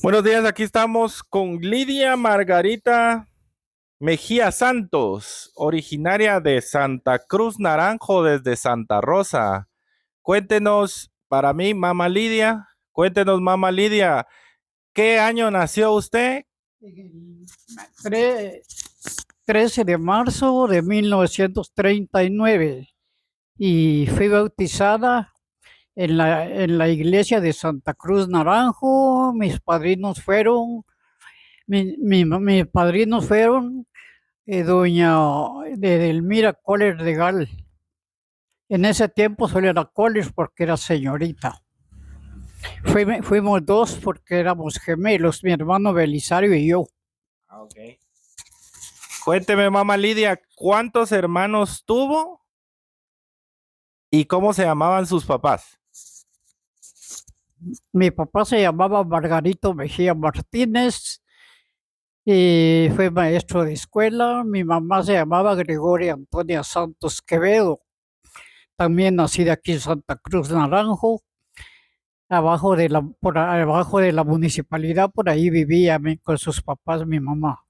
Buenos días, aquí estamos con Lidia Margarita Mejía Santos, originaria de Santa Cruz Naranjo desde Santa Rosa. Cuéntenos, para mí, mamá Lidia, ¿qué año nació usted? El tre- 13 de marzo de 1939 y fui bautizada en la iglesia de Santa Cruz Naranjo. Mis padrinos fueron doña Edelmira Coller Regal. En ese tiempo solo era Coller porque era señorita. Fuimos dos porque éramos gemelos, mi hermano Belisario y yo. Ok. Cuénteme, mamá Lidia, ¿cuántos hermanos tuvo y cómo se llamaban sus papás? Mi papá se llamaba Margarito Mejía Martínez y fue maestro de escuela. Mi mamá se llamaba Gregoria Antonia Santos Quevedo, también nacida aquí en Santa Cruz Naranjo, por abajo de la municipalidad. Por ahí vivía con sus papás mi mamá.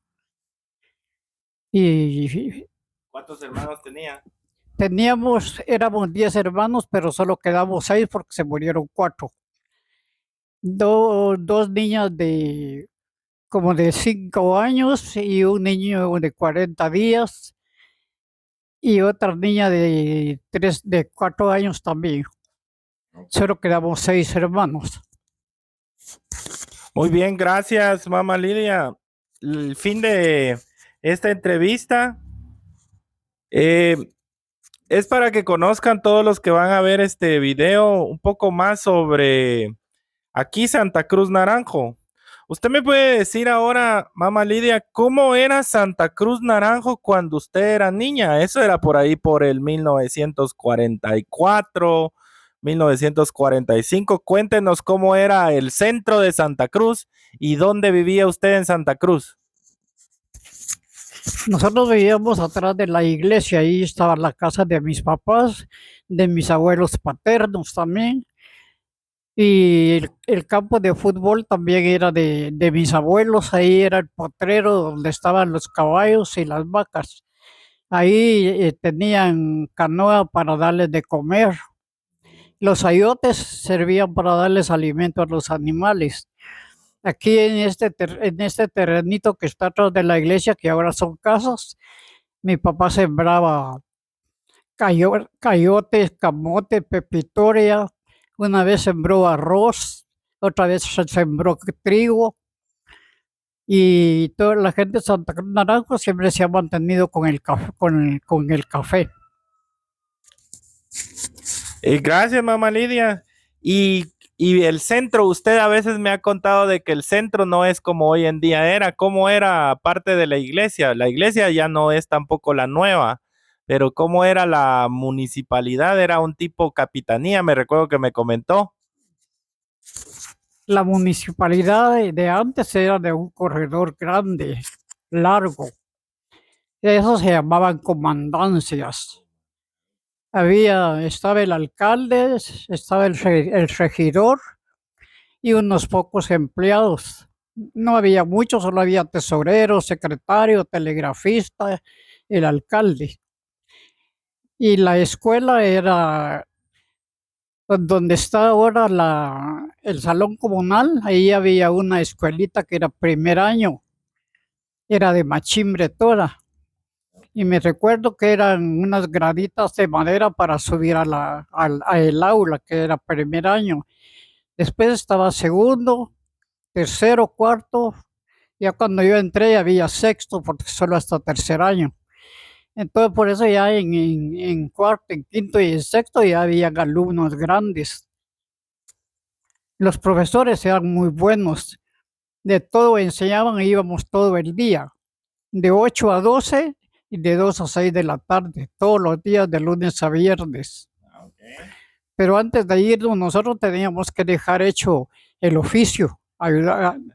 Y ¿Cuántos hermanos tenía? éramos 10 hermanos, pero solo quedamos 6 porque se murieron 4. Dos niñas como de 5 años y un niño de 40 días y otra niña de 4 años también. Solo quedamos 6 hermanos. Muy bien, gracias, mamá Lidia. El fin de esta entrevista eh, es para que conozcan todos los que van a ver este video un poco más sobre aquí Santa Cruz Naranjo. ¿Usted me puede decir ahora, mamá Lidia, cómo era Santa Cruz Naranjo cuando usted era niña? Eso era por ahí por el 1944, 1945. Cuéntenos cómo era el centro de Santa Cruz y dónde vivía usted en Santa Cruz. Nosotros vivíamos atrás de la iglesia, ahí estaba la casa de mis papás, de mis abuelos paternos también. Y el campo de fútbol también era de mis abuelos, ahí era el potrero donde estaban los caballos y las vacas. Ahí tenían canoa para darles de comer. Los ayotes servían para darles alimento a los animales. Aquí en este terrenito que está atrás de la iglesia, que ahora son casas, mi papá sembraba cayotes, camote, pepitoria. Una vez sembró arroz, otra vez se sembró trigo. Y toda la gente de Santa Cruz Naranjo siempre se ha mantenido con el café, con el café. Gracias, mamá Lidia. Y el centro, usted a veces me ha contado de que el centro no es como hoy en día era, cómo era parte de la iglesia. La iglesia ya no es tampoco la nueva, pero cómo era la municipalidad, era un tipo capitanía, me recuerdo que me comentó. La municipalidad de antes era de un corredor grande, largo. Eso se llamaban comandancias. Estaba el alcalde, estaba el regidor y unos pocos empleados. No había muchos, solo había tesorero, secretario, telegrafista, el alcalde. Y la escuela era donde está ahora el salón comunal. Ahí había una escuelita que era primer año, era de machimbre toda. Y me recuerdo que eran unas graditas de madera para subir a el aula, que era primer año. Después estaba segundo, tercero, cuarto. Ya cuando yo entré había sexto, porque solo hasta tercer año. Entonces por eso ya en cuarto, en quinto y en sexto ya había alumnos grandes. Los profesores eran muy buenos. De todo enseñaban y íbamos todo el día, de 8 a 12 y de 2 a 6 de la tarde, todos los días de lunes a viernes. Pero antes de irnos, nosotros teníamos que dejar hecho el oficio.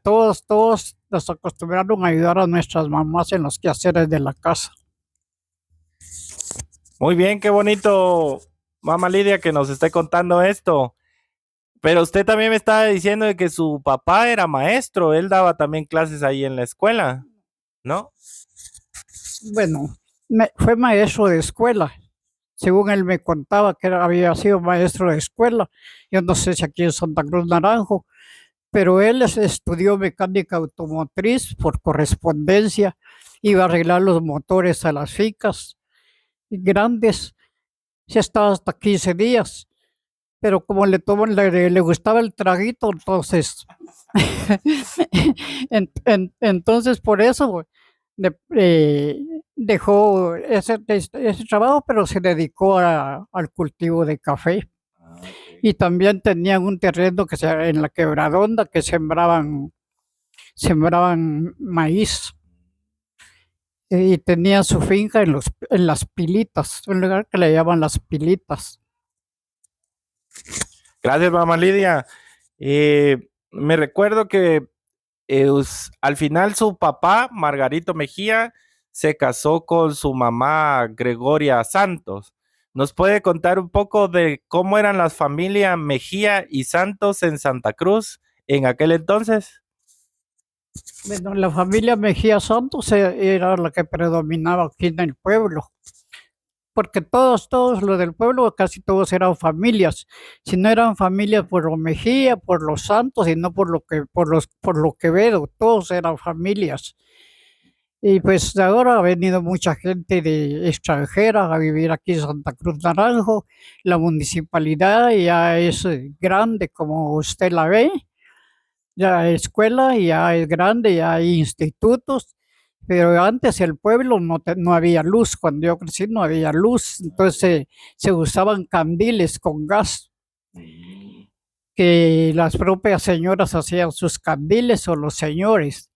Todos nos acostumbraron a ayudar a nuestras mamás en los quehaceres de la casa. Muy bien, qué bonito, mamá Lidia, que nos esté contando esto. Pero usted también me estaba diciendo de que su papá era maestro, él daba también clases ahí en la escuela, ¿no? Bueno, fue maestro de escuela. Según él me contaba que había sido maestro de escuela. Yo no sé si aquí en Santa Cruz Naranjo, pero él estudió mecánica automotriz por correspondencia. Iba a arreglar los motores a las ficas grandes. Se estaba hasta 15 días, pero como le gustaba el traguito, entonces, entonces por eso dejó ese trabajo, pero se dedicó al cultivo de café. Y también tenían un terreno en la Quebradonda que sembraban maíz. Y tenían su finca en las Pilitas, un lugar que le llaman las Pilitas. Gracias, mamá Lidia. Me recuerdo que al final su papá, Margarito Mejía, se casó con su mamá Gregoria Santos. ¿Nos puede contar un poco de cómo eran las familias Mejía y Santos en Santa Cruz en aquel entonces? Bueno, la familia Mejía Santos era la que predominaba aquí en el pueblo, porque todos los del pueblo, casi todos eran familias. Si no eran familias por los Mejía, por los Santos, y no por lo Quevedo, todos eran familias. Y pues ahora ha venido mucha gente de extranjera a vivir aquí en Santa Cruz Naranjo. La municipalidad ya es grande como usted la ve, ya hay escuela, ya es grande, ya hay institutos, pero antes el pueblo no había luz, cuando yo crecí no había luz, entonces se usaban candiles con gas, que las propias señoras hacían sus candiles o los señores.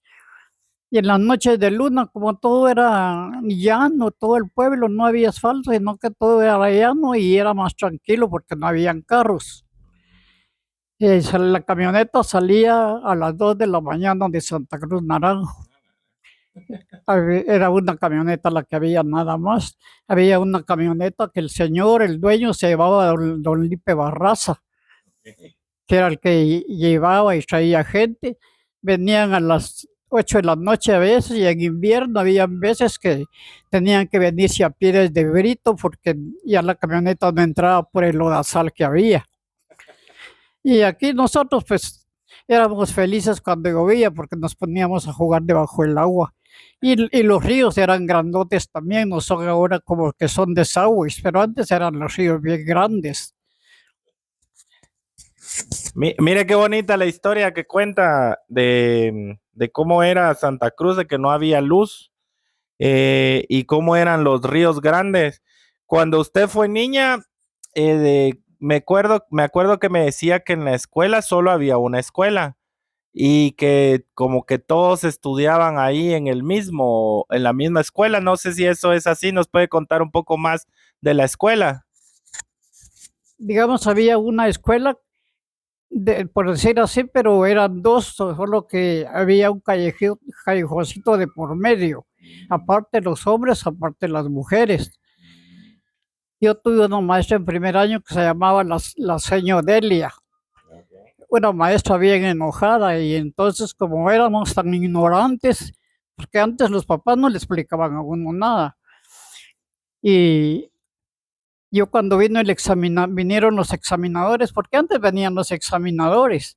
Y en las noches de luna, como todo era llano, todo el pueblo, no había asfalto, sino que todo era llano y era más tranquilo porque no habían carros. La camioneta salía a las 2 de la mañana de Santa Cruz Naranjo. Era una camioneta la que había nada más. Había una camioneta que el dueño, se llevaba a don Lipe Barraza, que era el que llevaba y traía gente. Venían a las 8 de la noche a veces, y en invierno había veces que tenían que venirse a pie desde Brito porque ya la camioneta no entraba por el lodazal que había. Y aquí nosotros pues éramos felices cuando llovía porque nos poníamos a jugar debajo del agua. Y los ríos eran grandotes también, no son ahora como que son desagües, pero antes eran los ríos bien grandes. Mire qué bonita la historia que cuenta de cómo era Santa Cruz, de que no había luz y cómo eran los ríos grandes. Cuando usted fue niña, me acuerdo que me decía que en la escuela solo había una escuela y que como que todos estudiaban ahí en la misma escuela. No sé si eso es así. ¿Nos puede contar un poco más de la escuela? Digamos, había una escuela, por decir así, pero eran dos, solo que había un callejoncito de por medio, aparte los hombres, aparte las mujeres. Yo tuve una maestra en primer año que se llamaba la señora Delia, una maestra bien enojada, y entonces como éramos tan ignorantes, porque antes los papás no le explicaban a uno nada, y yo cuando vinieron los examinadores, porque antes venían los examinadores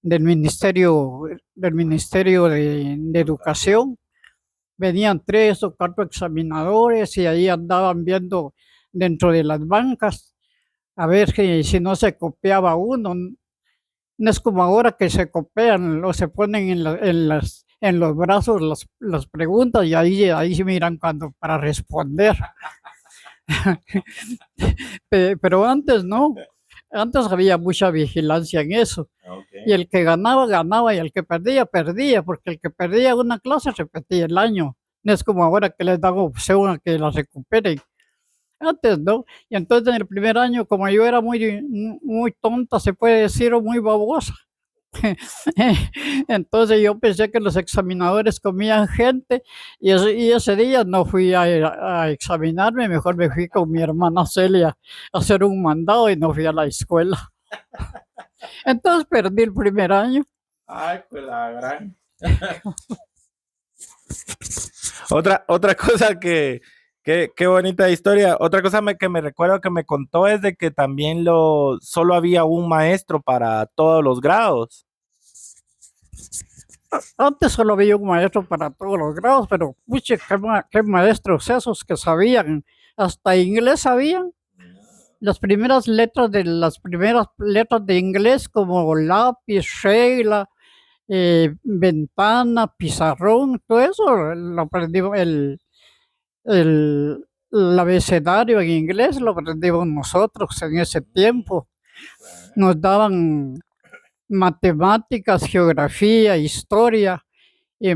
del Ministerio de Educación, venían 3 o 4 examinadores y ahí andaban viendo dentro de las bancas a ver si no se copiaba uno. No es como ahora que se copian o se ponen en los brazos las preguntas, y ahí se miran para responder. Pero antes no, antes había mucha vigilancia en eso. Y el que ganaba, ganaba, y el que perdía, perdía, porque el que perdía una clase repetía el año. No es como ahora que les dan opción a que la recuperen. Antes no. Y entonces en el primer año, como yo era muy tonta, se puede decir, o muy babosa, entonces yo pensé que los examinadores comían gente, y ese día no fui a examinarme, mejor me fui con mi hermana Celia a hacer un mandado y no fui a la escuela. Entonces perdí el primer año. Ay, pues la gran. Otra cosa qué bonita historia. Otra cosa que me recuerdo que me contó es de que también solo había un maestro para todos los grados. Antes solo había un maestro para todos los grados, pero pucha, qué maestros esos que sabían, hasta inglés sabían. Las primeras letras de inglés como lápiz, regla, ventana, pizarrón, todo eso lo aprendimos, el abecedario en inglés lo aprendimos nosotros en ese tiempo. Nos daban matemáticas, geografía, historia,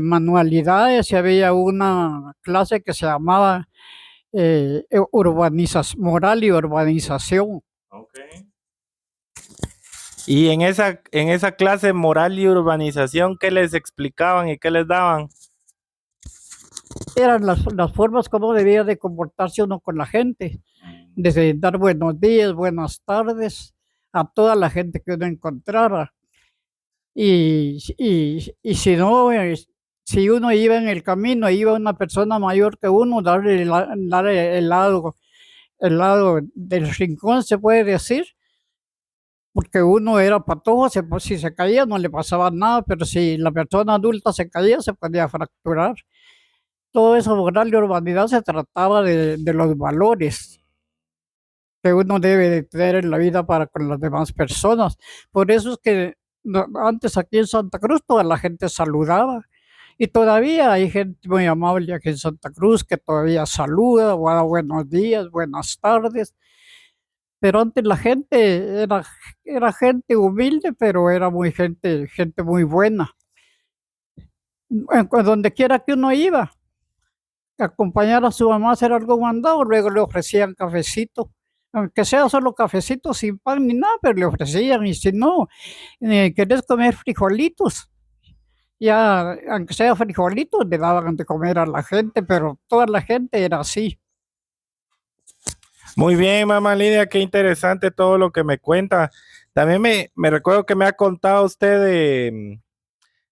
manualidades, y había una clase que se llamaba moral y urbanización. Okay. Y en esa clase moral y urbanización, ¿qué les explicaban y qué les daban? Eran las formas como debía de comportarse uno con la gente, desde dar buenos días, buenas tardes a toda la gente que uno encontrara. Y si no, si uno iba en el camino, iba una persona mayor que uno, darle el lado del rincón, se puede decir, porque uno era patojo, si se caía no le pasaba nada, pero si la persona adulta se caía, se podía fracturar. Todo eso, moral de urbanidad, se trataba de los valores que uno debe de tener en la vida para con las demás personas. Por eso es que antes aquí en Santa Cruz toda la gente saludaba. Y todavía hay gente muy amable aquí en Santa Cruz que todavía saluda, o da buenos días, buenas tardes. Pero antes la gente era gente humilde, pero era gente muy buena. Donde quiera que uno iba, acompañar a su mamá a hacer algo mandado, luego le ofrecían cafecito, aunque sea solo cafecito sin pan ni nada, pero le ofrecían, y si no, ¿querés comer frijolitos? Ya, aunque sea frijolitos, le daban de comer a la gente, pero toda la gente era así. Muy bien, mamá Lidia, qué interesante todo lo que me cuenta. También me recuerdo que me ha contado usted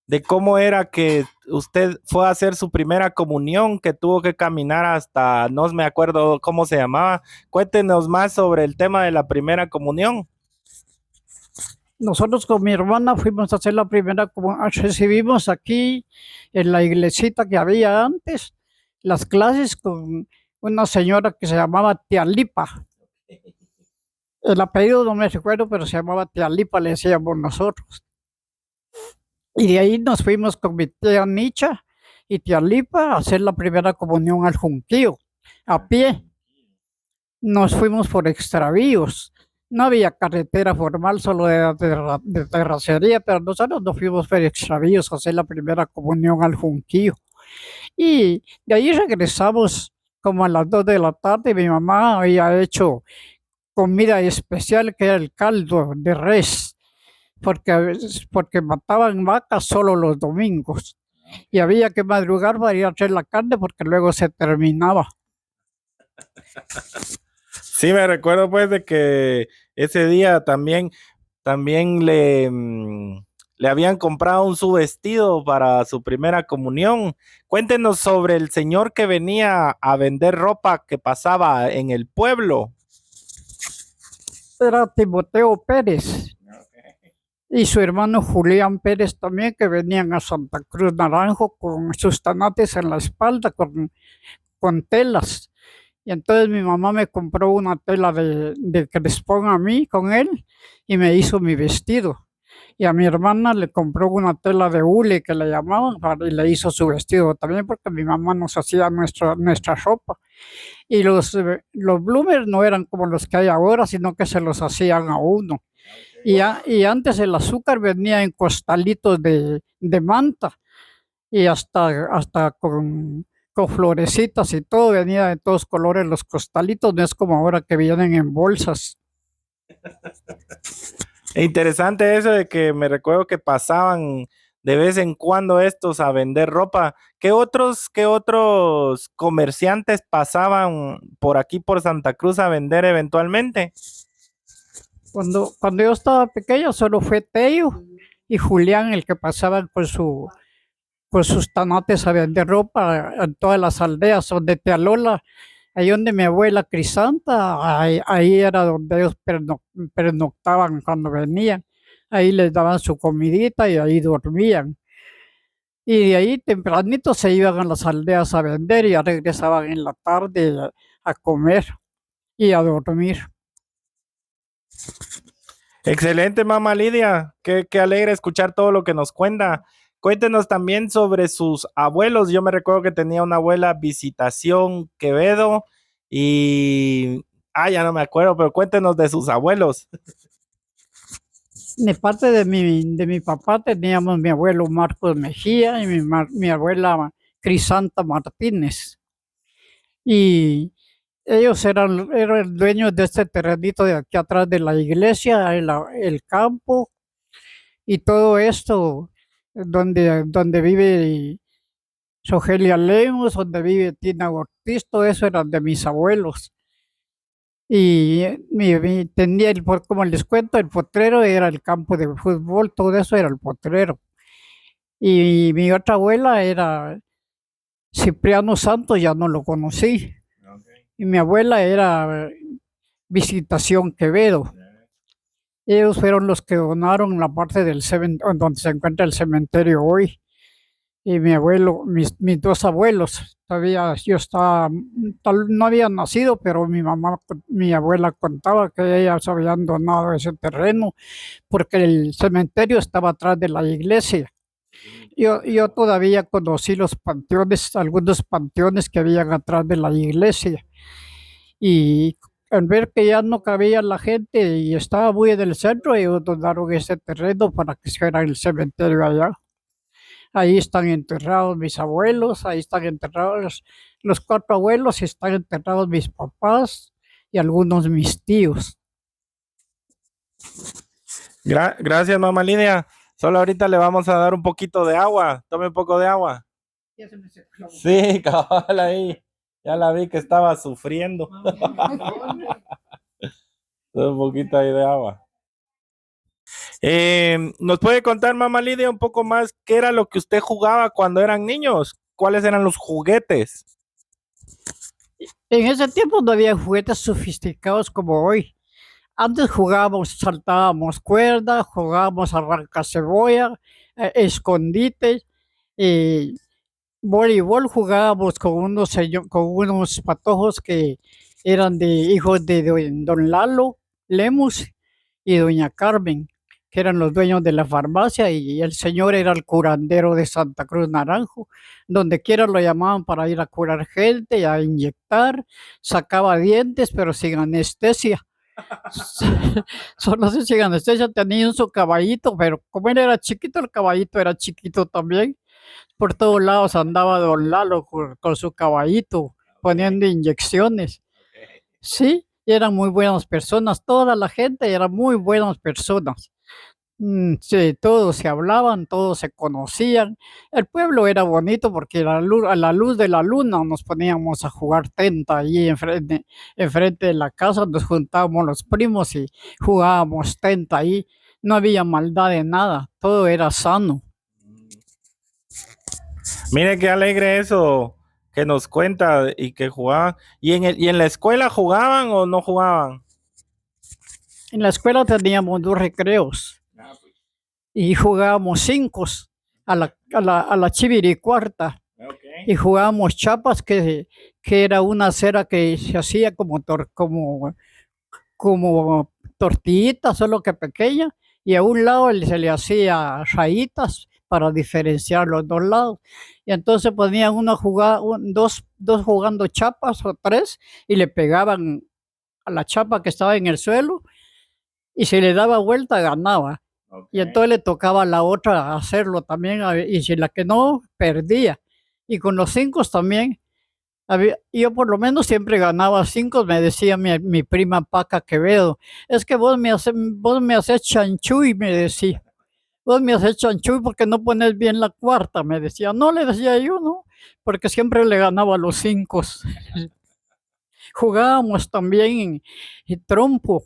de cómo era que usted fue a hacer su primera comunión, que tuvo que caminar hasta, no me acuerdo cómo se llamaba. Cuéntenos más sobre el tema de la primera comunión. Nosotros con mi hermana fuimos a hacer la primera comunión, recibimos aquí en la iglesita que había antes las clases con una señora que se llamaba Tía Lipa. El apellido no me recuerdo, pero se llamaba Tía Lipa, le decíamos nosotros. Y de ahí nos fuimos con mi tía Nicha y Tía Lipa a hacer la primera comunión al Junquillo, a pie. Nos fuimos por extravíos. No había carretera formal, solo de terracería, pero nosotros nos fuimos por extravíos a hacer la primera comunión al Junquillo. Y de ahí regresamos como a las 2 de la tarde. Mi mamá había hecho comida especial, que era el caldo de res, porque mataban vacas solo los domingos. Y había que madrugar para ir a hacer la carne porque luego se terminaba. Sí, me recuerdo pues de que ese día también le habían comprado un su vestido para su primera comunión. Cuéntenos sobre el señor que venía a vender ropa que pasaba en el pueblo. Era Timoteo Pérez y su hermano Julián Pérez también, que venían a Santa Cruz Naranjo con sus tanates en la espalda, con telas. Y entonces mi mamá me compró una tela de crespón a mí con él y me hizo mi vestido. Y a mi hermana le compró una tela de hule que le llamaban y le hizo su vestido también, porque mi mamá nos hacía nuestra ropa. Y los bloomers no eran como los que hay ahora, sino que se los hacían a uno. Y antes el azúcar venía en costalitos de manta, y hasta con florecitas y todo, venía de todos colores los costalitos, no es como ahora que vienen en bolsas. Interesante eso de que me recuerdo que pasaban de vez en cuando estos a vender ropa. Qué otros comerciantes pasaban por aquí por Santa Cruz a vender eventualmente? Cuando yo estaba pequeño solo fue Tello y Julián el que pasaban con sus tanates a vender ropa en todas las aldeas, donde Tealola, ahí donde mi abuela Crisanta, ahí era donde ellos pernoctaban cuando venían. Ahí les daban su comidita y ahí dormían. Y de ahí tempranito se iban a las aldeas a vender y ya regresaban en la tarde a comer y a dormir. Excelente, mamá Lidia. Qué alegre escuchar todo lo que nos cuenta. Cuéntenos también sobre sus abuelos. Yo me recuerdo que tenía una abuela Visitación Quevedo y... ya no me acuerdo, pero cuéntenos de sus abuelos. De parte de mi papá teníamos mi abuelo Marcos Mejía y mi abuela Crisanta Martínez. Y ellos eran dueños de este terrenito de aquí atrás de la iglesia, el campo y todo esto, donde vive Sogelia Lemos, donde vive Tina Ortiz, todo eso eran de mis abuelos. Y tenía como les cuento, el potrero era el campo de fútbol, todo eso era el potrero. Y mi otra abuela era Cipriano Santos, ya no lo conocí. Y mi abuela era Visitación Quevedo. Ellos fueron los que donaron la parte del cementerio, donde se encuentra el cementerio hoy. Y mi abuelo, mis dos abuelos, todavía yo estaba, no había nacido, pero mi abuela contaba que ellas habían donado ese terreno porque el cementerio estaba atrás de la iglesia. Yo todavía conocí los panteones, algunos panteones que habían atrás de la iglesia. Y al ver que ya no cabía la gente y estaba muy en el centro, ellos donaron ese terreno para que fuera el cementerio allá. Ahí están enterrados mis abuelos, ahí están enterrados los cuatro abuelos, y están enterrados mis papás y algunos mis tíos. Gracias, mamá Lidia. Solo ahorita le vamos a dar un poquito de agua. Tome un poco de agua. Sí, cabal ahí. Ya la vi que estaba sufriendo. Un poquito ahí de agua. ¿Nos puede contar, mamá Lidia, un poco más qué era lo que usted jugaba cuando eran niños? ¿Cuáles eran los juguetes? En ese tiempo no había juguetes sofisticados como hoy. Antes jugábamos, saltábamos cuerda, jugábamos arranca cebolla, escondite, y voleibol jugábamos con unos patojos que eran de hijos de don Lalo Lemus y doña Carmen, que eran los dueños de la farmacia, y el señor era el curandero de Santa Cruz Naranjo. Donde quiera lo llamaban para ir a curar gente, a inyectar, sacaba dientes, pero sin anestesia. Solo sin anestesia, tenía su caballito, pero como él era chiquito, el caballito era chiquito también. Por todos lados andaba don Lalo con su caballito poniendo inyecciones. Sí, eran muy buenas personas, toda la gente era muy buenas personas. Sí, todos se hablaban, todos se conocían. El pueblo era bonito porque a la luz de la luna nos poníamos a jugar tenta allí enfrente de la casa, nos juntábamos los primos y jugábamos tenta ahí. No había maldad de nada, todo era sano. Mire qué alegre eso que nos cuenta y que jugaban. ¿Y en la escuela jugaban o no jugaban? En la escuela teníamos 2 recreos y jugábamos 5 a la chiviricuarta. Y jugábamos chapas, que era una cera que se hacía como tortillitas, solo que pequeña, y a un lado se le hacía rayitas para diferenciar los dos lados. Y entonces ponían uno a jugar, dos jugando chapas o 3, y le pegaban a la chapa que estaba en el suelo, y si le daba vuelta ganaba. Y entonces le tocaba a la otra hacerlo también, y si la que no, perdía. Y con los 5 también. Yo por lo menos siempre ganaba 5, me decía mi prima Paca Quevedo. Es que vos me haces chanchuy, me decía. Vos me haces chanchuy porque no pones bien la cuarta, me decía. No, le decía yo, no, porque siempre le ganaba a los 5. Jugábamos también en trompo.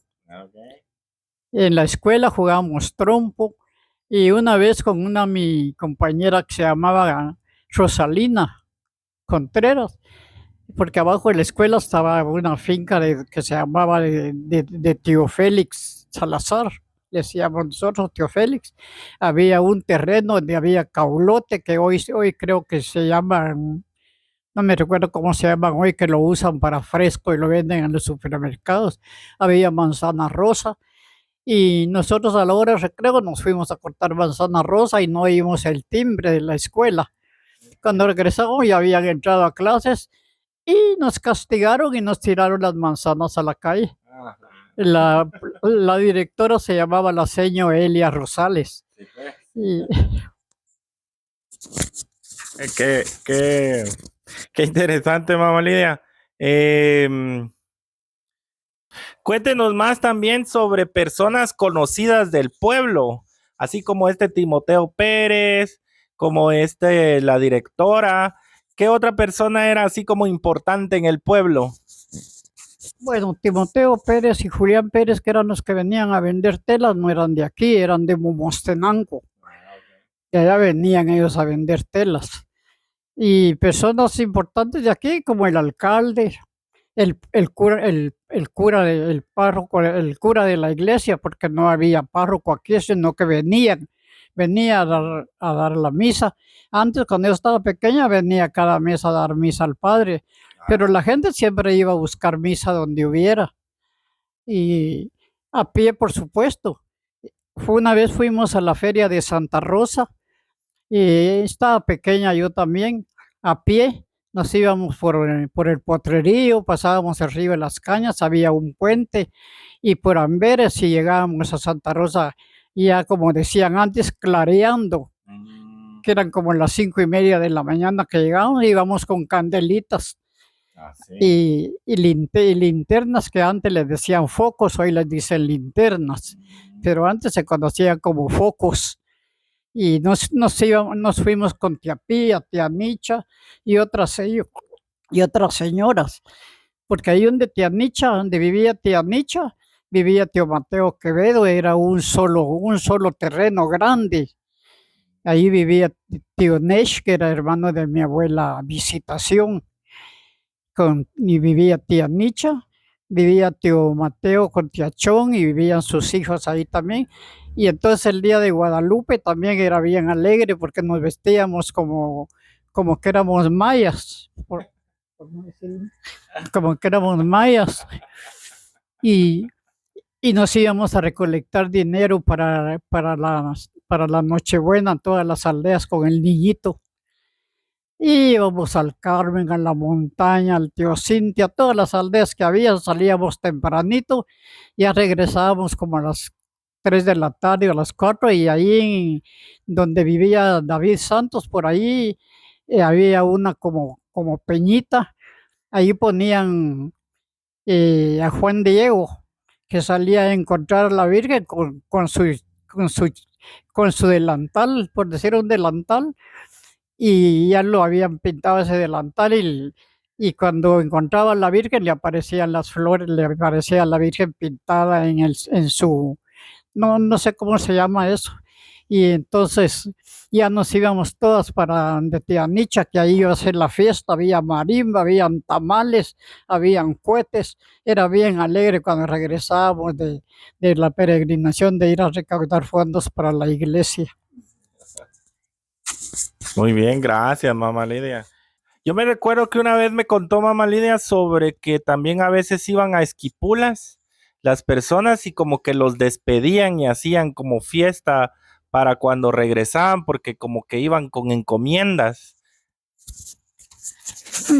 En la escuela jugábamos trompo y una vez con una mi compañera que se llamaba Rosalina Contreras, porque abajo de la escuela estaba una finca que se llamaba de tío Félix Salazar, le decíamos nosotros tío Félix. Había un terreno donde había caulote que hoy creo que se llaman, no me recuerdo cómo se llaman hoy, que lo usan para fresco y lo venden en los supermercados. Había manzana rosa y nosotros a la hora de recreo nos fuimos a cortar manzana rosa y no oímos el timbre de la escuela. Cuando regresamos ya habían entrado a clases y nos castigaron y nos tiraron las manzanas a la calle. Ah, La, la directora se llamaba la señora Elia Rosales. sí, pues. Y Qué, qué, qué interesante, mamá Lidia. Em, Cuéntenos más también sobre personas conocidas del pueblo, así como este Timoteo Pérez, como la directora. ¿Qué otra persona era así como importante en el pueblo? bueno, Timoteo Pérez y Julián Pérez, que eran los que venían a vender telas, no eran de aquí, eran de Momostenango. Y allá venían ellos a vender telas. Y personas importantes de aquí, como el alcalde, el cura, el párroco, el cura de la iglesia, porque no había párroco aquí, sino que venía a dar la misa. Antes, cuando yo estaba pequeña, venía cada mes a dar misa al padre, pero la gente siempre iba a buscar misa donde hubiera y a pie, por supuesto. Una vez fuimos a la feria de Santa Rosa y estaba pequeña yo también, a pie. Nos íbamos por el potrerío, pasábamos arriba de las cañas, había un puente y por Amberes y llegábamos a Santa Rosa, ya como decían antes, clareando, que eran como las 5:30 de la mañana que llegábamos, íbamos con candelitas Sí. y linternas que antes les decían focos, hoy les dicen linternas, pero antes se conocían como focos. Y nos fuimos con tía Pía, tía Micha y y otras señoras, porque ahí donde tía Micha, donde vivía tía Micha, vivía tío Mateo Quevedo, era un solo terreno grande. Ahí vivía tío Nesh, que era hermano de mi abuela Visitación, y vivía tía Micha, vivía tío Mateo con tía Chón y vivían sus hijos ahí también. Y entonces el día de Guadalupe también era bien alegre porque nos vestíamos como que éramos mayas, por no decir, como que éramos mayas. Y, y nos íbamos a recolectar dinero para la Nochebuena en todas las aldeas con el niñito. Íbamos al Carmen, a la montaña, al tío Cintia, todas las aldeas que había, salíamos tempranito, ya regresábamos como a las 3 de la tarde o a las 4 y ahí donde vivía David Santos, por ahí había una como peñita, ahí ponían a Juan Diego, que salía a encontrar a la Virgen con su, con su delantal, por decir un delantal, y ya lo habían pintado ese delantal y cuando encontraba a la Virgen le aparecían las flores, le aparecía la Virgen pintada en su, no sé cómo se llama eso. Y entonces ya nos íbamos todas para de tía Nicha, que ahí iba a ser la fiesta, había marimba, habían tamales, habían cohetes, era bien alegre cuando regresábamos de la peregrinación de ir a recaudar fondos para la iglesia. Muy bien, gracias, mamá Lidia. Yo me recuerdo que una vez me contó mamá Lidia sobre que también a veces iban a Esquipulas las personas y como que los despedían y hacían como fiesta para cuando regresaban porque como que iban con encomiendas.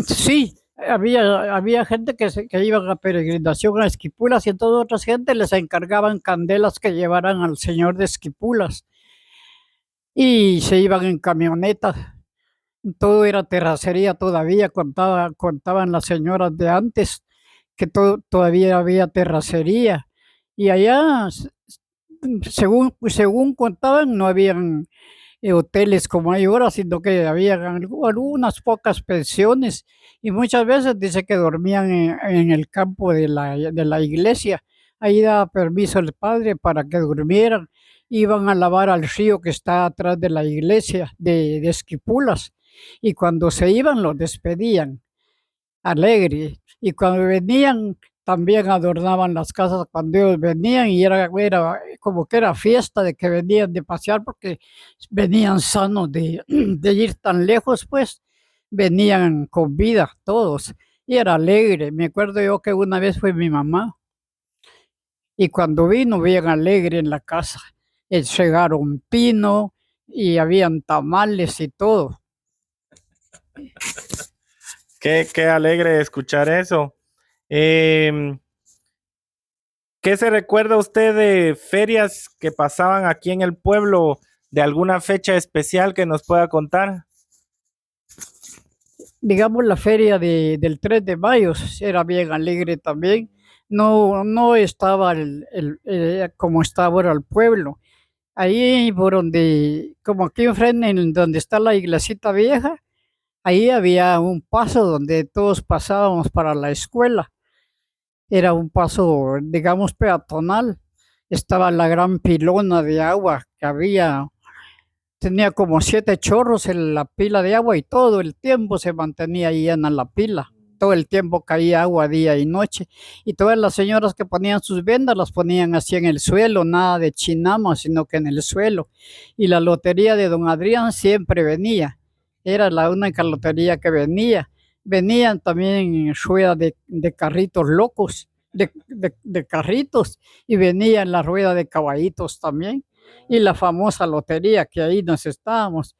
Sí, había gente que iba a peregrinación a Esquipulas y entonces otras gente les encargaban candelas que llevaran al señor de Esquipulas y se iban en camionetas. Todo era terracería todavía, contaban las señoras de antes que todavía había terracería. Y allá, según contaban, no habían hoteles como hay ahora, sino que había algunas pocas pensiones y muchas veces dice que dormían en el campo de la iglesia. ahí daba permiso el padre para que durmieran. Iban a lavar al río que está atrás de la iglesia de Esquipulas. Y cuando se iban, los despedían alegre. Y cuando venían, también adornaban las casas cuando ellos venían y era como que era fiesta de que venían de pasear porque venían sanos de ir tan lejos, pues venían con vida todos y era alegre. Me acuerdo yo que una vez fue mi mamá y cuando vino bien alegre en la casa, llegaron pino y habían tamales y todo. Qué alegre escuchar eso. Em, ¿Qué se recuerda usted de ferias que pasaban aquí en el pueblo, de alguna fecha especial que nos pueda contar? Digamos, la feria del 3 de mayo era bien alegre también. No estaba como está ahora el pueblo. Ahí por donde, como aquí enfrente, en donde está la iglesita vieja, ahí había un paso donde todos pasábamos para la escuela. Era un paso, digamos, peatonal. Estaba la gran pilona de agua que había. Tenía como 7 chorros en la pila de agua y todo el tiempo se mantenía llena la pila. Todo el tiempo caía agua día y noche. Y todas las señoras que ponían sus vendas las ponían así en el suelo, nada de chinama, sino que en el suelo. Y la lotería de don Adrián siempre venía. Era la única lotería que venía. Venían también en ruedas de carritos locos, de carritos, y venía en la rueda de caballitos también y la famosa lotería que ahí nos estábamos.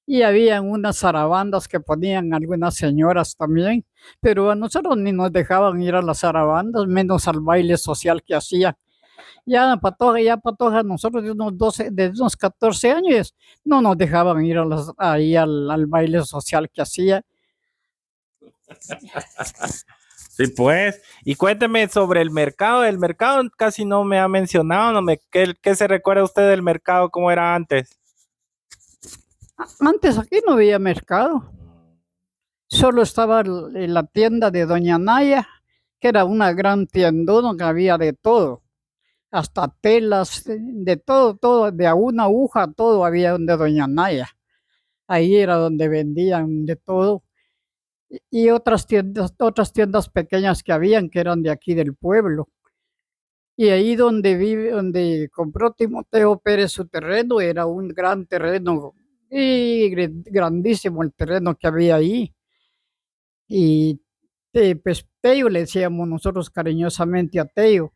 Y habían unas zarabandas que ponían algunas señoras también, pero a nosotros ni nos dejaban ir a las zarabandas, menos al baile social que hacían. Ya Patoja, nosotros de unos 12, de unos 14 años, no nos dejaban ir ahí al baile social que hacía. Sí, pues. Y cuénteme sobre el mercado. El mercado casi no me ha mencionado. ¿Qué se recuerda usted del mercado? ¿Cómo era antes? Antes aquí no había mercado, solo estaba la tienda de Doña Naya, que era una gran tienda donde había de todo, hasta telas, de todo, todo, de a una aguja, todo había donde Doña Naya. Ahí era donde vendían de todo. Y otras tiendas pequeñas que habían, que eran de aquí del pueblo. Y ahí donde compró Timoteo Pérez su terreno, era un gran terreno y grandísimo el terreno que había ahí. Y pues Teo le decíamos nosotros cariñosamente a Teo.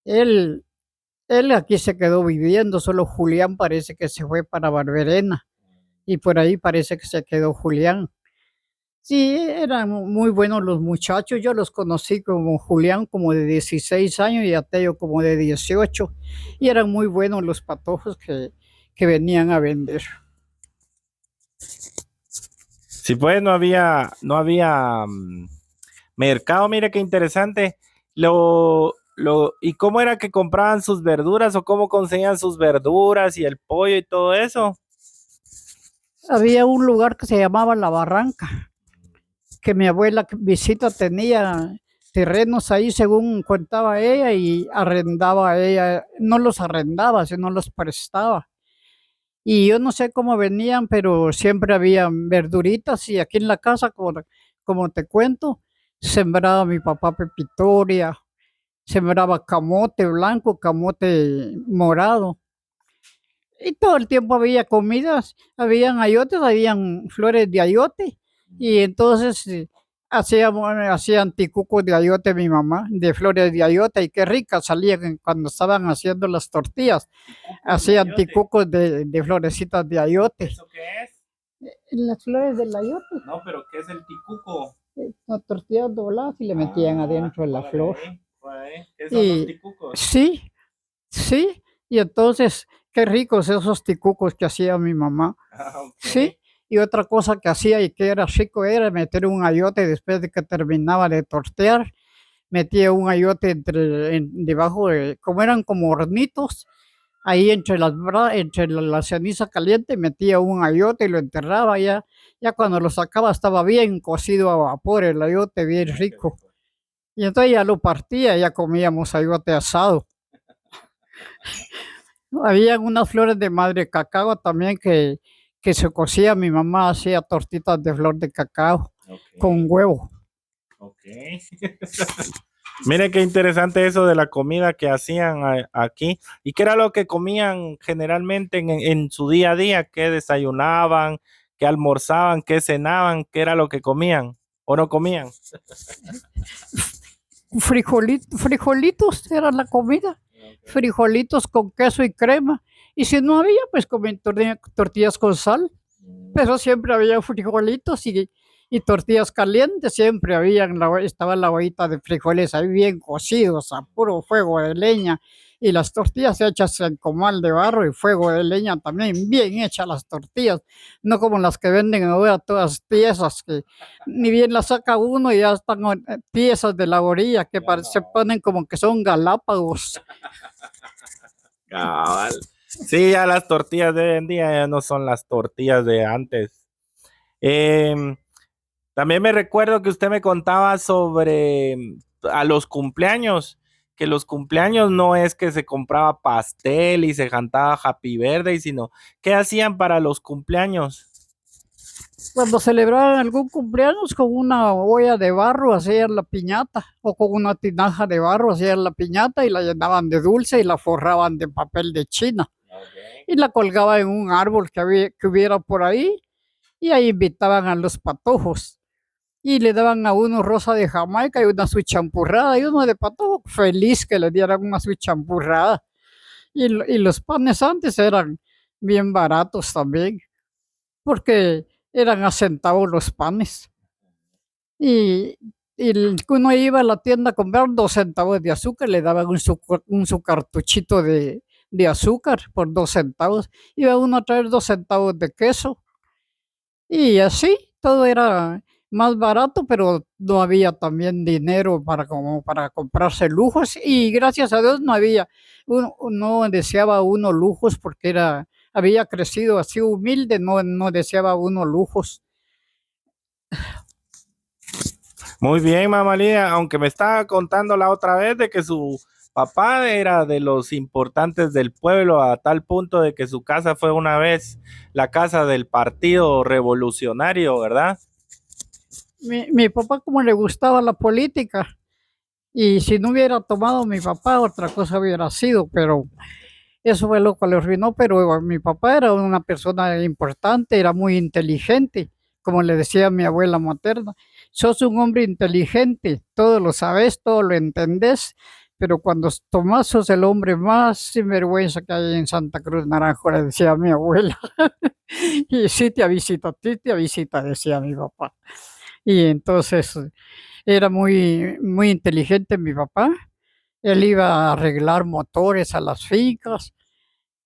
Él, él aquí se quedó viviendo, solo Julián parece que se fue para Barberena y por ahí parece que se quedó Julián. Sí, eran muy buenos los muchachos, yo los conocí como Julián como de 16 años y a Teo como de 18 y eran muy buenos los patojos que venían a vender. Sí, pues no había mercado. Mire qué interesante. ¿Y cómo era que compraban sus verduras o cómo conseguían sus verduras y el pollo y todo eso? Había un lugar que se llamaba La Barranca, que mi abuela visita tenía terrenos ahí según contaba ella y arrendaba ella, no los arrendaba, sino los prestaba. Y yo no sé cómo venían, pero siempre había verduritas y aquí en la casa, como te cuento, sembraba mi papá pepitoria, sembraba camote blanco, camote morado. Y todo el tiempo había comidas, habían ayotes, habían flores de ayote. Y entonces hacían ticucos de ayote mi mamá, de flores de ayote, y qué ricas salían cuando estaban haciendo las tortillas. Hacían ticucos de florecitas de ayote. ¿Eso qué es? Las flores del ayote, No, pero ¿qué es el ticuco? las tortillas dobladas y le metían adentro de la flor. ¿Qué son los Y ticucos? sí, sí, y entonces, qué ricos esos ticucos que hacía mi mamá. Ok. Sí, y otra cosa que hacía y que era rico era meter un ayote después de que terminaba de tortear, metía un ayote debajo de, como eran como hornitos, ahí entre la ceniza caliente metía un ayote y lo enterraba ya cuando lo sacaba estaba bien cocido a vapor el ayote, bien rico. Y entonces ya lo partía, ya comíamos ayote asado. Había unas flores de madre cacao también que se cocía. Mi mamá hacía tortitas de flor de cacao con Ok, huevo. ok. Mire qué interesante eso de la comida que hacían aquí. ¿Y qué era lo que comían generalmente en su día a día? ¿Qué desayunaban? ¿Qué almorzaban? ¿Qué cenaban? ¿Qué era lo que comían o no comían? Frijolitos era la comida. Okay. Frijolitos con queso y crema. Y si no había, pues comían tortillas con sal. Mm. Pero siempre había frijolitos y tortillas calientes, siempre había, estaba la ollita de frijoles ahí bien cocidos a puro fuego de leña y las tortillas hechas en comal de barro y fuego de leña también, bien hechas las tortillas, no como las que venden ahora todas piezas que ni bien las saca uno y ya están piezas de la orilla que Ya se no. ponen como que son galápagos. Cabal. Sí, ya las tortillas de hoy en día ya no son las tortillas de antes. Em, También me recuerdo que usted me contaba sobre a los cumpleaños, que los cumpleaños no es que se compraba pastel y se cantaba Happy Birthday, sino ¿qué hacían para los cumpleaños? Cuando celebraban algún cumpleaños con una olla de barro hacían la piñata o con una tinaja de barro hacían la piñata y la llenaban de dulce y la forraban de papel de China Okay. y la colgaban en un árbol que hubiera por ahí y ahí invitaban a los patojos y le daban a uno rosa de Jamaica y una su champurrada y uno de patojo feliz que le dieran una su champurrada y los panes antes eran bien baratos también porque eran a centavos los panes. Y, uno iba a la tienda a comprar 2 centavos de azúcar, le daban su cartuchito de azúcar por 2 centavos. Iba uno a traer 2 centavos de queso y así todo era más barato, pero no había también dinero para, como para comprarse lujos y gracias a Dios no había, no deseaba uno lujos porque había crecido así humilde, no deseaba uno lujos. Muy bien, mamá Lidia, aunque me estaba contando la otra vez de que su papá era de los importantes del pueblo a tal punto de que su casa fue una vez la casa del Partido Revolucionario, ¿verdad? Mi papá como le gustaba la política y si no hubiera tomado mi papá otra cosa hubiera sido, pero eso fue lo que le arruinó, pero mi papá era una persona importante, era muy inteligente, como le decía mi abuela materna, sos un hombre inteligente, todo lo sabes, todo lo entendés, pero cuando tomás sos el hombre más sinvergüenza que hay en Santa Cruz Naranjo, le decía mi abuela. Y sí te visita, decía mi papá. Y entonces era muy inteligente mi papá. Él iba a arreglar motores a las fincas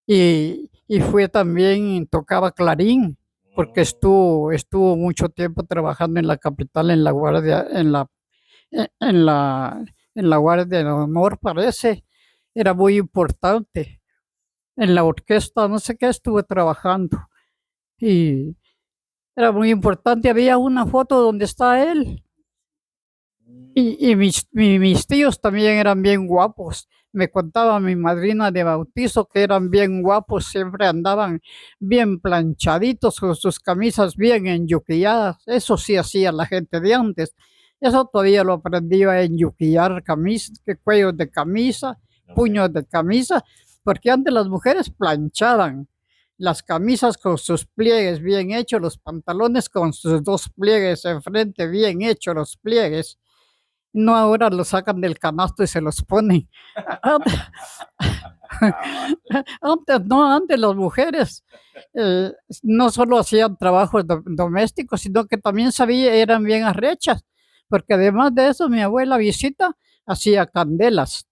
y fue también, tocaba clarín, porque estuvo mucho tiempo trabajando en la capital, en la guardia, en la, en la guardia de honor, parece. Era muy importante. En la orquesta, no sé qué, estuve trabajando. Y era muy importante. Había una foto donde está él. Y mis tíos también eran bien guapos. Me contaba mi madrina de bautizo que eran bien guapos, siempre andaban bien planchaditos con sus camisas bien enyuquilladas. Eso sí hacía la gente de antes. Eso todavía lo aprendí a enyuquillar camisas, que cuellos de camisa, puños de camisa, porque antes las mujeres planchaban las camisas con sus pliegues bien hechos, los pantalones con sus dos pliegues enfrente bien hechos, los pliegues no, ahora los sacan del canasto y se los ponen. Antes, antes las mujeres eh, no solo hacían trabajos domésticos, sino que también eran bien arrechas, porque además de eso, mi abuela visita hacía candelas.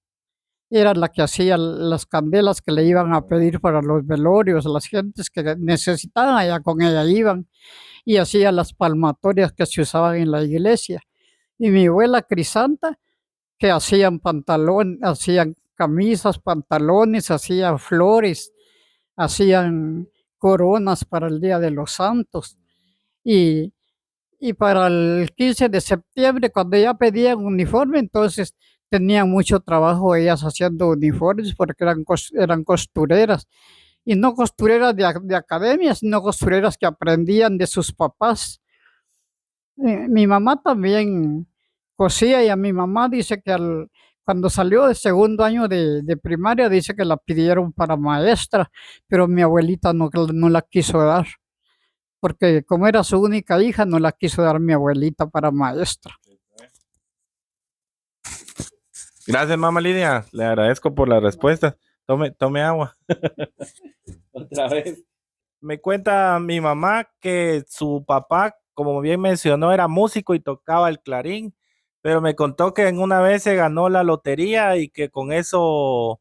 Era la que hacía las candelas que le iban a pedir para los velorios, las gentes que necesitaban, allá con ella iban y hacía las palmatorias que se usaban en la iglesia. Y mi abuela Crisanta que hacían hacían camisas, pantalones, hacían flores, hacían coronas para el Día de los Santos. Y, y para el 15 de septiembre, cuando ya pedían uniforme, entonces tenían mucho trabajo ellas haciendo uniformes porque eran costureras. Y no costureras de academia, sino costureras que aprendían de sus papás. Mi mamá también cosía y a mi mamá dice que cuando salió del segundo año de primaria, dice que la pidieron para maestra, pero mi abuelita no la quiso dar, porque como era su única hija, no la quiso dar mi abuelita para maestra. Gracias, mamá Lidia. Le agradezco por la respuesta. Tome agua. Otra vez. Me cuenta mi mamá que su papá, como bien mencionó, era músico y tocaba el clarín, pero me contó que en una vez se ganó la lotería y que con eso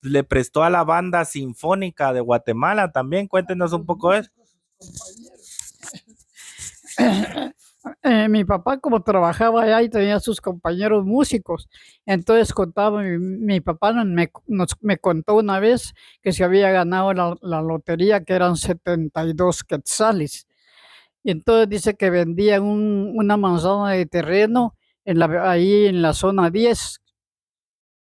le prestó a la banda sinfónica de Guatemala también. Cuéntenos un poco de eso. Mi papá como trabajaba allá y tenía sus compañeros músicos, entonces contaba, mi papá me contó una vez que se había ganado la lotería, que eran 72 quetzales. Y entonces dice que vendían una manzana de terreno ahí en la zona 10,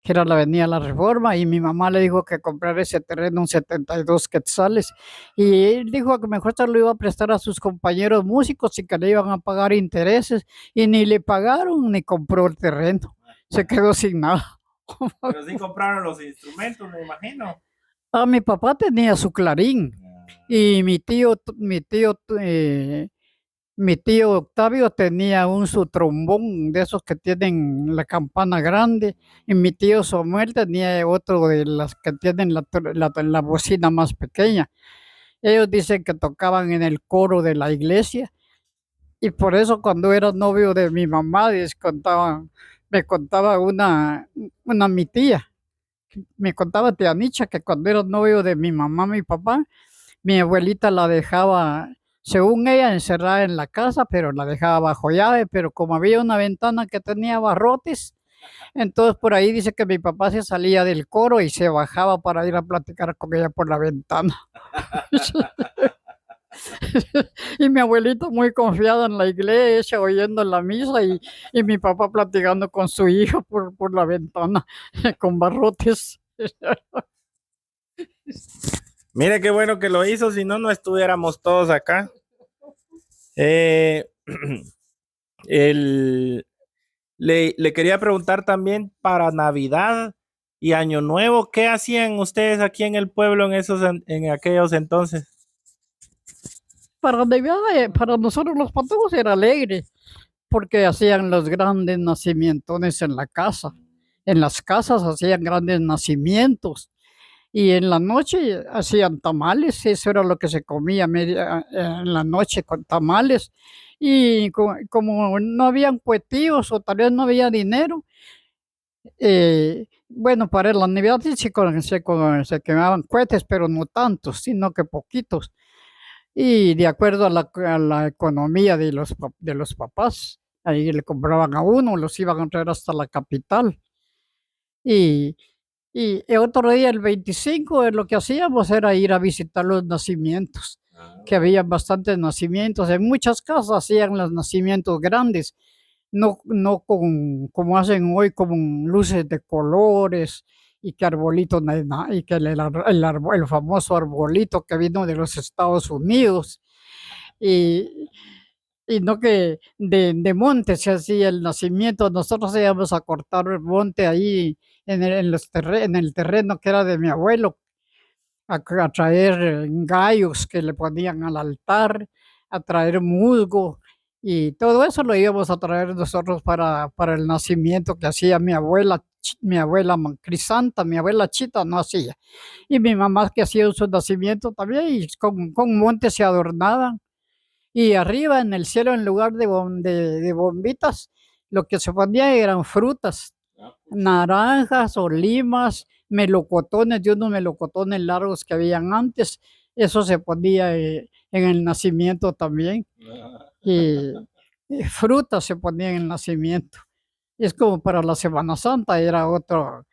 que era la avenida La Reforma, y mi mamá le dijo que comprar ese terreno en 72 quetzales. Y él dijo que mejor se lo iba a prestar a sus compañeros músicos y que le iban a pagar intereses, y ni le pagaron ni compró el terreno. Se quedó sin nada. Pero sí compraron los instrumentos, me imagino. Mi papá tenía su clarín y mi tío Octavio tenía su trombón de esos que tienen la campana grande, y mi tío Samuel tenía otro de las que tienen la bocina más pequeña. Ellos dicen que tocaban en el coro de la iglesia, y por eso cuando era novio de mi mamá me contaba una mi tía, me contaba tía Nicha, que cuando era novio de mi mamá, mi papá, mi abuelita la dejaba, según ella, encerrada en la casa, pero la dejaba bajo llave, pero como había una ventana que tenía barrotes, entonces por ahí dice que mi papá se salía del coro y se bajaba para ir a platicar con ella por la ventana. Y mi abuelita muy confiada en la iglesia, oyendo la misa, y mi papá platicando con su hijo por la ventana, con barrotes. Mire qué bueno que lo hizo, si no, no estuviéramos todos acá. Eh, le quería preguntar también para Navidad y Año Nuevo, ¿qué hacían ustedes aquí en el pueblo en aquellos entonces? Para Navidad, para nosotros los patojos era alegre, porque hacían los grandes nacimientos en la casa. En las casas hacían grandes nacimientos. Y en la noche hacían tamales, eso era lo que se comía en la noche, con tamales. Y como no habían cuetillos o tal vez no había dinero, bueno, para la Navidad sí se quemaban cohetes, pero no tantos, sino que poquitos. Y de acuerdo a la economía de los papás, ahí le compraban a uno, los iban a traer hasta la capital. Y, y el otro día, el 25, lo que hacíamos era ir a visitar los nacimientos, que había bastantes nacimientos. En muchas casas hacían los nacimientos grandes, no como hacen hoy, con luces de colores y que arbolitos, y que el famoso arbolito que vino de los Estados Unidos. Y, y no que de monte se hacía el nacimiento. Nosotros íbamos a cortar el monte ahí en el terreno que era de mi abuelo, a traer gallos que le ponían al altar, a traer musgo, y todo eso lo íbamos a traer nosotros para el nacimiento que hacía mi abuela. Mi abuela Crisanta, mi abuela Chita no hacía. Y mi mamá, que hacía su nacimiento también, y con montes se adornaban. Y arriba en el cielo, en lugar de bombitas, lo que se ponía eran frutas, naranjas o limas, melocotones, de unos melocotones largos que habían antes. Eso se ponía en el nacimiento también. Y, y frutas se ponían en el nacimiento. Es como para la Semana Santa, era otra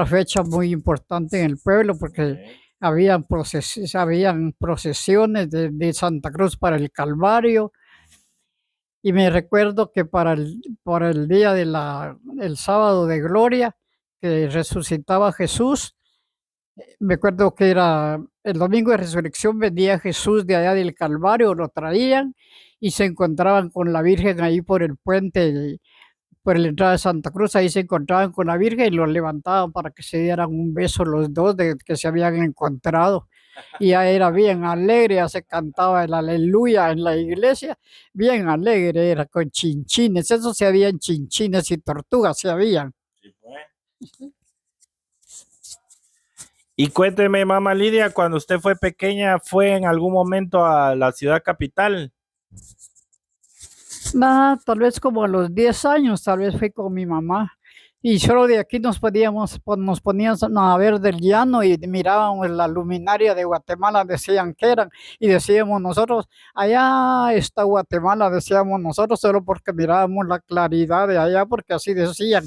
fecha muy importante en el pueblo, porque habían procesiones de Santa Cruz para el Calvario, Y me recuerdo que para el día el sábado de gloria, que resucitaba Jesús, me acuerdo que era el domingo de resurrección, venía Jesús de allá del Calvario, lo traían y se encontraban con la Virgen ahí por el puente, por la entrada de Santa Cruz, ahí se encontraban con la Virgen y los levantaban para que se dieran un beso los dos de que se habían encontrado. Y ya era bien alegre, ya se cantaba el aleluya en la iglesia, bien alegre, era con chinchines, eso se habían chinchines y tortugas, se habían. Sí, pues. Y cuénteme, mamá Lidia, cuando usted fue pequeña, ¿fue en algún momento a la ciudad capital? Nada, tal vez como a los 10 años, tal vez fui con mi mamá. Y solo de aquí nos poníamos a ver del llano y mirábamos la luminaria de Guatemala, decían que eran, y decíamos nosotros, allá está Guatemala, decíamos nosotros, solo porque mirábamos la claridad de allá, porque así decían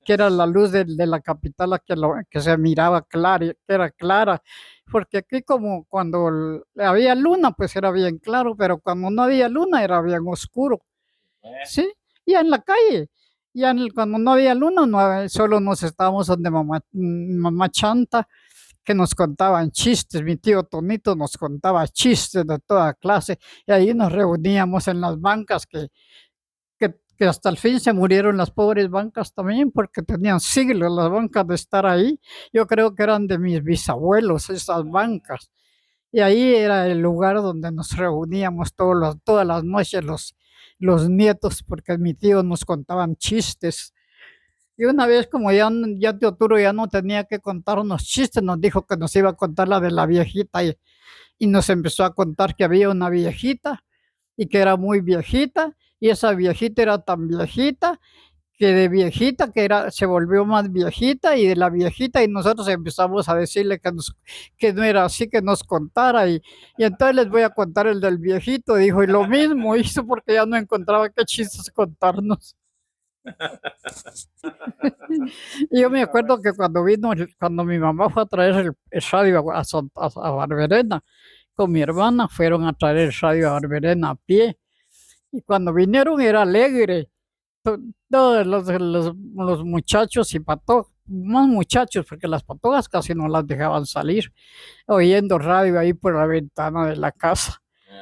que era la luz de la capital la que se miraba clara, que era clara. Porque aquí como cuando había luna, pues era bien claro, pero cuando no había luna era bien oscuro. Sí, ya en la calle, cuando no había luna, solo nos estábamos donde mamá Chanta, que nos contaban chistes, mi tío Tonito nos contaba chistes de toda clase, y ahí nos reuníamos en las bancas, que hasta el fin se murieron las pobres bancas también, porque tenían siglos las bancas de estar ahí, yo creo que eran de mis bisabuelos esas bancas, y ahí era el lugar donde nos reuníamos todas las noches los nietos, porque mi tío nos contaban chistes. Y una vez, como ya tío Turo ya no tenía que contarnos chistes, nos dijo que nos iba a contar la de la viejita y nos empezó a contar que había una viejita y que era muy viejita y esa viejita era tan viejita que de viejita se volvió más viejita y de la viejita y nosotros empezamos a decirle que no era así, que nos contara y entonces les voy a contar el del viejito, dijo, y lo mismo hizo porque ya no encontraba qué chistes contarnos. Y yo me acuerdo que cuando mi mamá fue a traer el radio a Barberena con mi hermana, fueron a traer el radio a Barberena a pie y cuando vinieron era alegre todos los muchachos y más muchachos, porque las patojas casi no las dejaban salir, oyendo radio ahí por la ventana de la casa.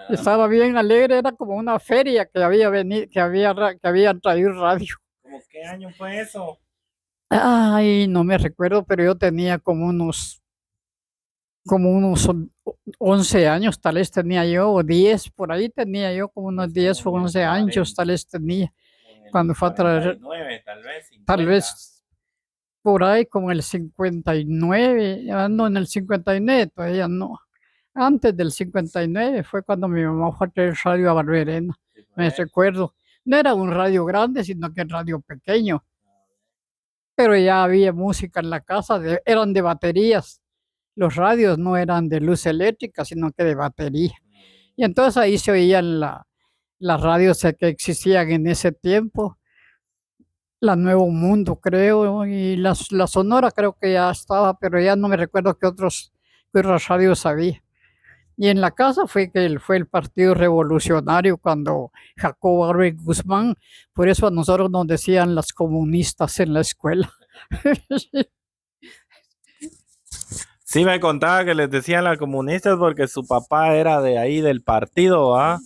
Estaba bien alegre, era como una feria que había venido, que habían traído radio. ¿Cómo qué año fue eso? Ay, no me recuerdo, pero yo tenía como unos 11 años, tal vez tenía yo, o 10, por ahí tenía yo como unos 10 o 11 años, tal vez tenía. Cuando fue a traer, 49, tal vez, tal 50. vez por ahí como el 59, no en el 59, todavía no. Antes del 59 fue cuando mi mamá fue a traer radio a Barberena, Sí, me pues. recuerdo. No era un radio grande, sino que un radio pequeño, pero ya había música en la casa, eran de baterías. Los radios no eran de luz eléctrica, sino que de batería. Y entonces ahí se oían las radios que existían en ese tiempo, la Nuevo Mundo creo, y la Sonora creo que ya estaba, pero ya no me recuerdo qué otras radios había. Y en la casa fue el Partido Revolucionario cuando Jacobo Arben Guzmán, por eso a nosotros nos decían las comunistas en la escuela. Sí, me contaba que les decían las comunistas porque su papá era de ahí del partido, ¿ah?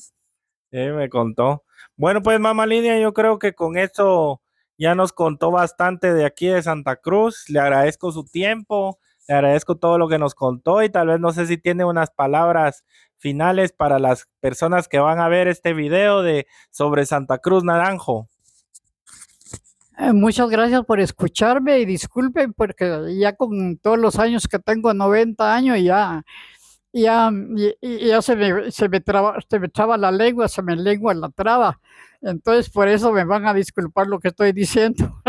Me contó. Bueno, pues mamá Lidia, yo creo que con eso ya nos contó bastante de aquí de Santa Cruz. Le agradezco su tiempo, le agradezco todo lo que nos contó y tal vez no sé si tiene unas palabras finales para las personas que van a ver este video sobre Santa Cruz Naranjo. Muchas gracias por escucharme y disculpen porque ya con todos los años que tengo, 90 años, ya se me traba la lengua, se me lengua la traba. Entonces por eso me van a disculpar lo que estoy diciendo.